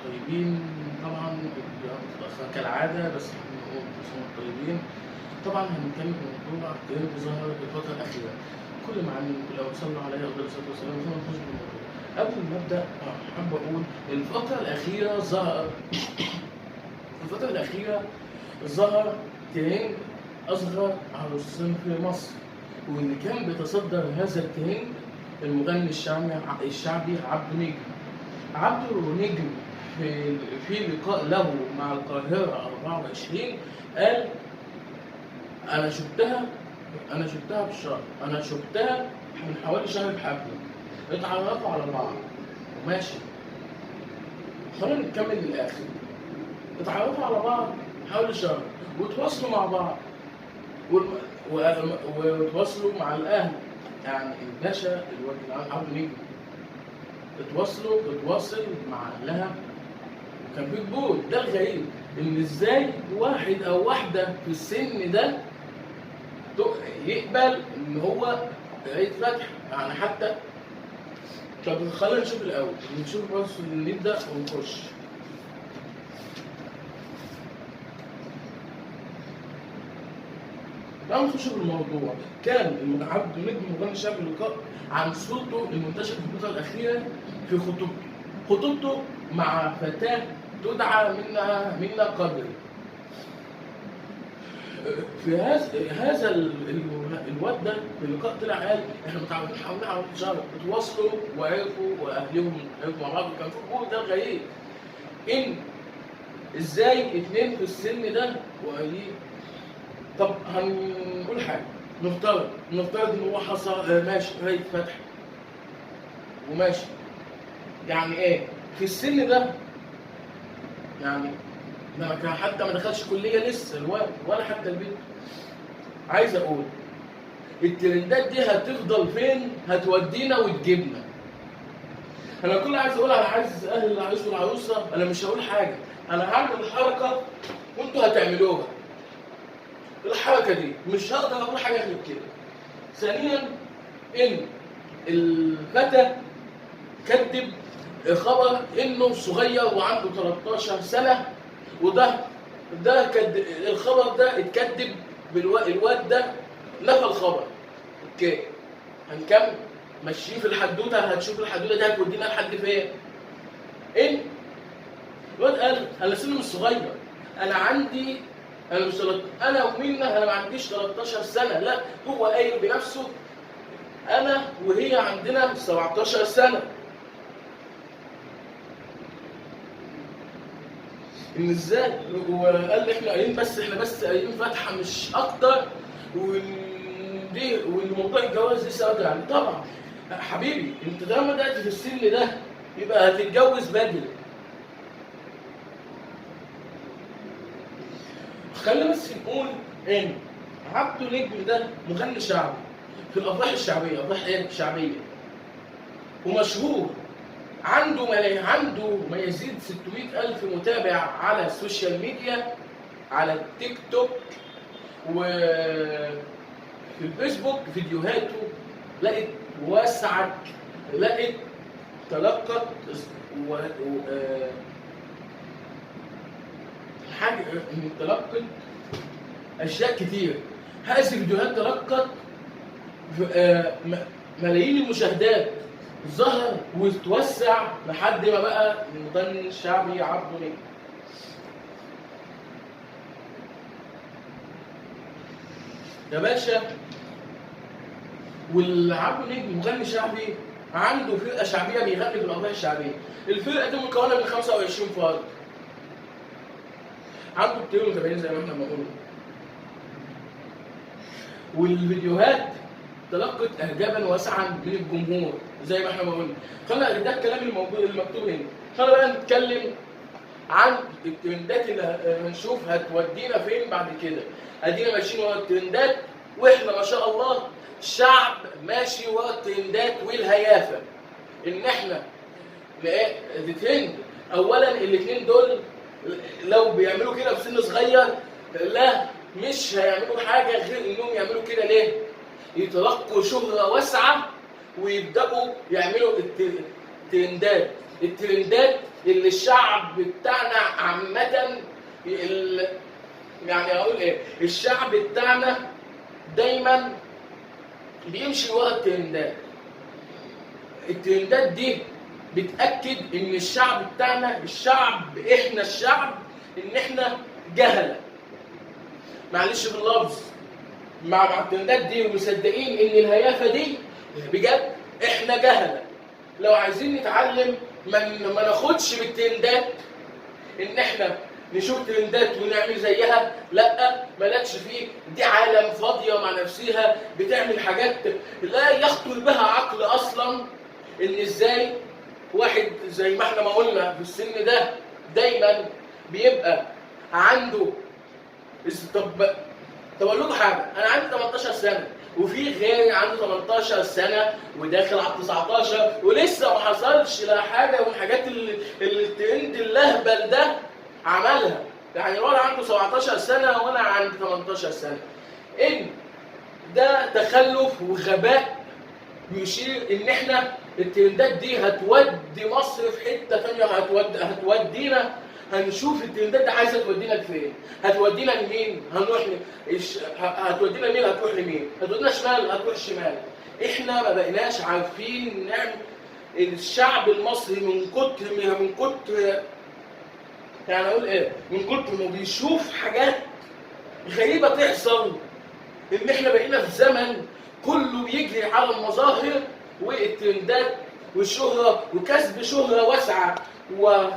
طيبين طبعًا كالعادة، بس نقول كل سنة وأنتم طيبين. طبعًا هنتكلم في موضوع ترند ظهر الفترة الأخيرة، كل معلم لو صلوا عليه أفضل الصلاة والسلام خلينا نخش في الموضوع. قبل ما أبدأ حابب أقول الفترة الأخيرة ظهر ترند أصغر عروسين في مصر، واللي كان بيتصدر هذا الترند المغني الشعبي عبده نجم. عبده نجم في لقاء له مع القاهرة 24 قال أنا شُفتها بالشهر، أنا شُفتها من حوالي شهر بحفلة، اتعرّفوا على بعض وماشي، خلّينا نكمّل للآخر، اتعرّفوا على بعض حوالي شهر واتواصلوا مع بعض واتواصلوا مع الأهل، يعني الباشا اللي هو الجدعان عبده نجم اتواصل مع أهلها وكان في قبول. ده الغريب إن إزاي واحد أو واحدة في السن ده يقبل إن هو يتفتح، يعني حتى. طب خلينا نشوف الأول، نشوف بس نبدأ ونخش. تعالوا نخش في الموضوع. كان عبده نجم مغني شعبي لقاء عن صورته المنتشرة في الفترة الأخيرة في خطوبته مع فتاة تدعى منى قدر. في هذا الواد ده في اللقاء طلع قال احنا متعودين حوالي على شهر، اتواصلوا وعرفوا واهلهم عرفوا مع بعض وكان في قبول. ده الغريب ان ازاي اتنين في السن ده وقايلين. طب هنقول حاجه، نفترض ان هو حصل ماشي قرايه فتح وماشي، يعني ايه في السن ده؟ يعني ما كان حتى ما دخلش كليه لسه الواد ولا حتى البنت. عايز اقول الترندات دي هتفضل فين؟ هتودينا وتجيبنا. انا كل عايز اقول، انا عايز اهل العريس والعروسه، انا مش هقول حاجه، انا هعمل حركه وانتوا هتعملوها. الحركه دي مش هقدر اقول حاجه غير كده. ثانيا ان الفتى كذب خبر انه صغير وعنده 13 سنه، وده الخبر ده اتكذب الواد ده نفى الخبر. اوكي هنكمل ماشيين في الحدوته، هتشوف الحدوته دي هتودينا لحد فين. ان الواد قال انا سني مش صغير، انا ومنى انا ما عنديش 13 سنه، لا هو قايل بنفسه انا وهي عندنا 17 سنه. ان ازاي؟ وقال لي احنا بس قايلين فاتحه مش اكتر، والموضوع الجواز لسه بدري يعني. طبعا حبيبي انت طالما بدات في السن ده يبقى هتتجوز بدري. خلينا بس نقول ان عبده نجم ده مغني شعبي في الافراح الشعبيه، افراح ايه شعبيه، ومشهور، عنده ما يزيد 600,000 متابع على السوشيال ميديا، على التيك توك وفي الفيسبوك. فيديوهاته لقت وسعت، لقت تلقت حاجه، تلقت اشياء كتير. هذه الفيديوهات تلقت ملايين المشاهدات، ظهر وتوسع لحد ما بقى المغني الشعبي عبده نجم. يا باشا، والعبده نجم مغني شعبي عنده فرقه شعبيه بيغني في الافراح الشعبيه. الفرقه دي مكونه من 25 فرد، عنده كتير متابعين زي ما احنا بنقول، والفيديوهات تلقت اعجابا واسعا من الجمهور زي ما احنا بنقول. ده الكلام المكتوب هنا. خلينا بقى نتكلم عن الترندات اللي هنشوف هتودينا فين بعد كده. ادينا ماشيين ورا الترندات، واحنا ما شاء الله شعب ماشي ورا الترندات والهيافه. ان احنا الترند اولا، الاثنين دول لو بيعملوا كده في سن صغير لا مش هيعملوا حاجه غير انهم يعملوا كده. ليه؟ يتلقوا شهره واسعه ويبداوا يعملوا الترندات. الترندات اللي الشعب بتاعنا عامة يعني اقول ايه، الشعب بتاعنا دايما بيمشي ورا الترندات. الترندات دي بتأكد ان الشعب بتاعنا، احنا الشعب، ان احنا جهلة، معلش باللفظ، مع الترندات دي، ومصدقين ان الهيافة دي بجد احنا جهلة. لو عايزين نتعلم ما ناخدش بالترندات، ان احنا نشوف ترندات ونعمل زيها، لا، مالكش فيه. دي عالم فاضيه مع نفسها بتعمل حاجات لا يخطر بها عقل اصلا. ان ازاي واحد زي ما احنا ما قلنا في السن ده دايما بيبقى عنده طب اقول لكم حاجه، انا عندي 18 سنه وفي غيري عنده 18 سنه وداخل على 19 ولسه ما حصلش لا حاجه من الحاجات اللي الترند اللهبل ده عملها. يعني الولد عنده 17 سنه وانا عندي 18 سنه. ان ده تخلف وغباء يشير ان احنا الترندات دي هتودي مصر في حته ثانيه، هتودينا. هنشوف الترندات دي عايزه تودينا لفين، هتودينا لمين، هتودينا لمين، هتروح لمين، هتودينا شمال، هتروح شمال. احنا ما بقيناش عارفين نعمل. الشعب المصري من كتر يعني اقول ايه، من كتر ما بيشوف حاجات غريبه تحصل، ان احنا بقينا في زمن كله بيجري على المظاهر والترندات والشهره وكسب شهره واسعه،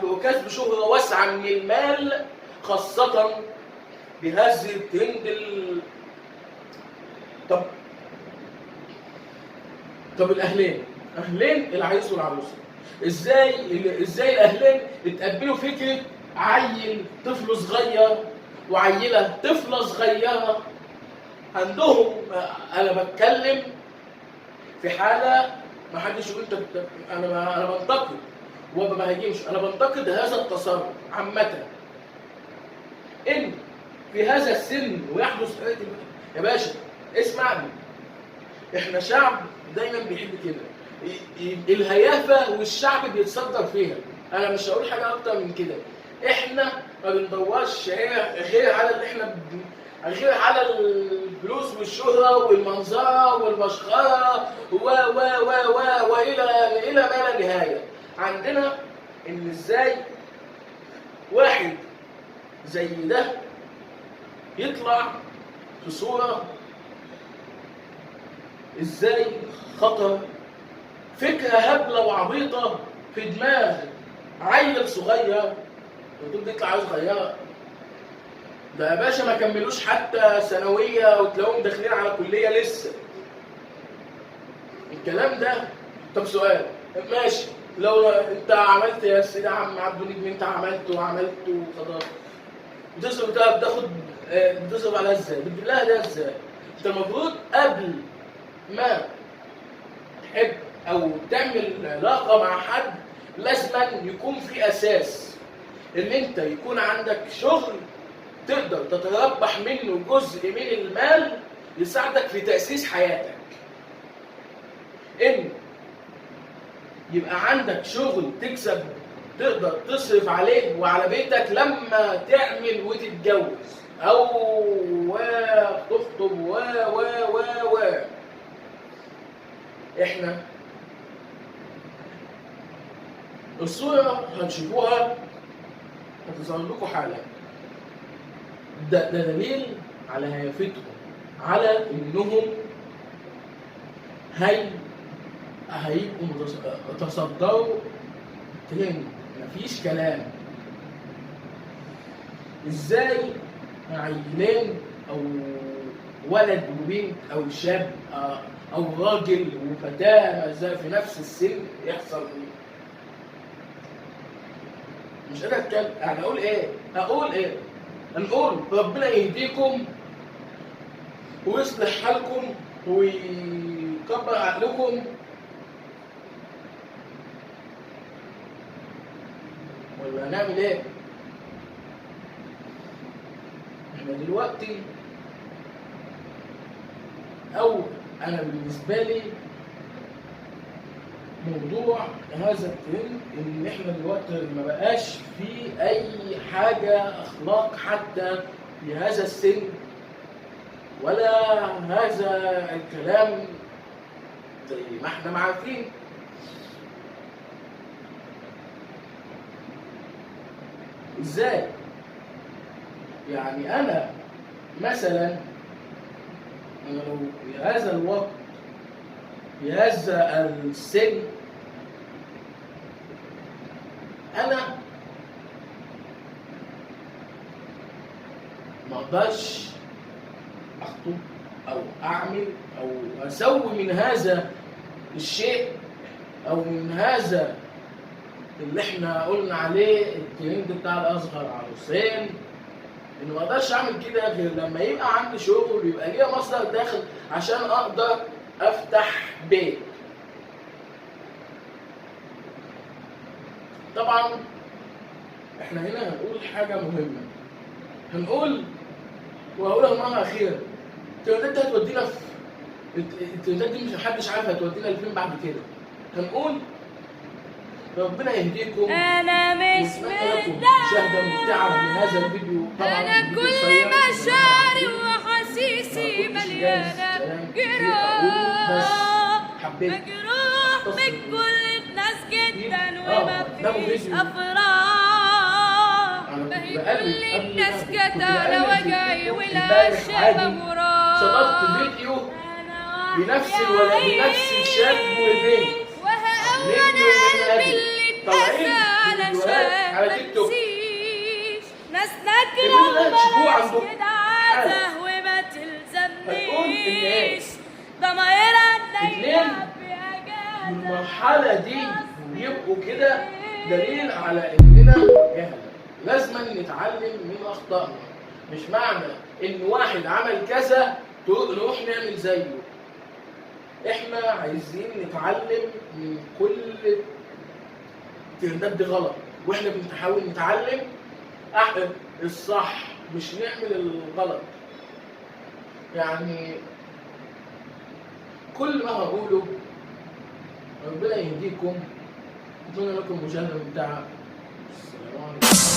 وكسب شهره واسعه من المال، خاصه بهذا الترند طب الاهلين العريس والعروسه، ازاي الاهلين اتقبلوا فكره عيل طفل صغير وعيله طفله صغيره عندهم؟ انا بتكلم في حاله ما حدش يقول انا بنتقد وما بهاجمش، انا بنتقد هذا التصرف عامه. ان في هذا السن ويحدث يا باشا اسمعني، احنا شعب دايما بيحب كده الهيافه، والشعب بيتصدر فيها. انا مش هقول حاجه اكتر من كده. احنا ما بندورش غير على اللي احنا غير على الفلوس والشهره والمنظره والمشخره والى ما لا نهايه. عندنا ان ازاي واحد زي ده يطلع في صوره، ازاي خطر فكره هبله وعبيطه في دماغ عيل صغير. وتقول يطلع عيل صغيره، ده يا باشا ما كملوش حتى ثانويه وتلاقوهم داخلين على كليه لسه. الكلام ده. طب سؤال، ماشي، لو انت عملت يا سيدي عم عبد النجم، انت عملت وخلاص، بتصرف ده بتصرف عليها ازاي؟ بتجيب لها ده ازاي؟ انت المفروض قبل ما تحب او تعمل علاقه مع حد لازم يكون في اساس، ان انت يكون عندك شغل تقدر تتربح منه جزء من المال يساعدك في تأسيس حياتك. ان يبقى عندك شغل تكسب تقدر تصرف عليه وعلى بيتك لما تعمل وتتجوز او تخطب و احنا الصورة هتشوفوها هتظهر لكم حالا. ده دليل على هيافتهم، على انهم هيبقوا تصدروا ترند، مفيش كلام. ازاي عيلين او ولد وبنت او شاب او راجل وفتاه في نفس السن يحصل ايه؟ مش قادر اتكلم. يعني اقول ايه؟ هنقول ربنا يهديكم ويصلح حالكم ويكبر عقلكم، ولا هنعمل ايه؟ احنا دلوقتي او انا بالنسبه لي موضوع هذا الترند ان احنا دلوقتي ما بقاش في اي حاجه اخلاق حتى في هذا السن، ولا هذا الكلام زي ما احنا عارفين. ازاي؟ يعني انا مثلا لو في هذا الوقت في هذا السن انا ما اقدرش اخطب او اعمل او اسوي من هذا الشيء او من هذا اللي احنا قلنا عليه الترند بتاع الاصغر عروسين، ان ما اقدرش اعمل كده غير لما يبقى عندي شغل ويبقى ليا مصدر داخل عشان اقدر افتح بيت. طبعا احنا هنا هنقول حاجه مهمه، هنقول وهقولها مره اخيره، الترندات دي هتودينا في الترندات دي مش محدش عارف هتودينا لفين بعد كده. هنقول ربنا يهديكم. انا مش مشاهده ممتعه لهذا الفيديو. طبعا انا كل مشاعري واحاسيسي مليانه جراح، مجروح من كل الناس جدا ومفيش افراح. ما هي كل الناس كتالة وجعي ولا شبه وراح. صدقت فيديو بنفس الشاب والبنت وانا اللي اتأذى على تيك توك. ناس نكرة وبلاش كده عاده وما تلزمنيش ضمايرها النايمة في اجازة. المرحلة دي يبقوا كده دليل على اننا جهلة، لازم نتعلم من اخطائنا. مش معنى ان واحد عمل كذا نروح نعمل زيه. احنا عايزين نتعلم من كل الترندات دي غلط، واحنا بنحاول نتعلم الصح مش نعمل الغلط. يعني كل ما هقوله ربنا يهديكم، اتمنى لكم مشاهدة ممتعة. السلام عليكم.